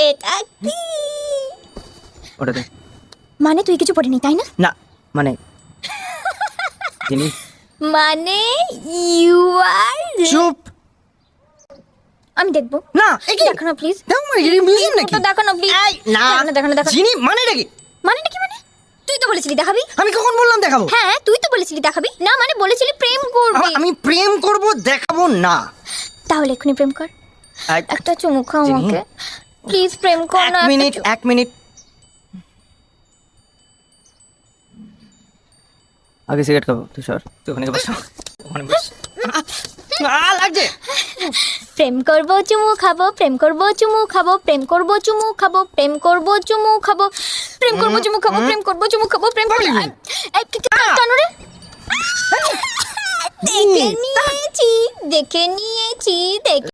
এটা কি? ওটা দে। মানে তুই কিছু পড়িনি তাই না? না মানে জিনি মানে ইউ আর চুপ। আমি দেখবো না এই কি দেখো না প্লিজ দেখো না এটা মিউজিয়াম নাকি? দেখো না প্লিজ এই না দেখো না জিনি মানেটা কি? মানেটা কি মানে তুই তো বলেছিলি দেখাবি আমি কখন বললাম দেখাবো? হ্যাঁ তুই তো বলেছিলি দেখাবি না মানে বলেছিলি প্রেম করবি আমি প্রেম করব দেখাবো না। তাহলে এক্ষুনি প্রেম কর একটা চুমু খাও জিনি। আমাকে প্লিজ প্রেম কর না এক মিনিট আগে সিগারেট খাবো তুষার তুই ওখানে বস ওখানে বস লাগছে। প্রেম করব চুমু খাবো প্রেম করব চুমু খাবো প্রেম করব চুমু খাবো প্রেম করব চুমু খাবো প্রেম করব চুমু খাবো প্রেম করব চুমু খাবো প্রেম করব কেন রে দেখে নিয়েছি দেখে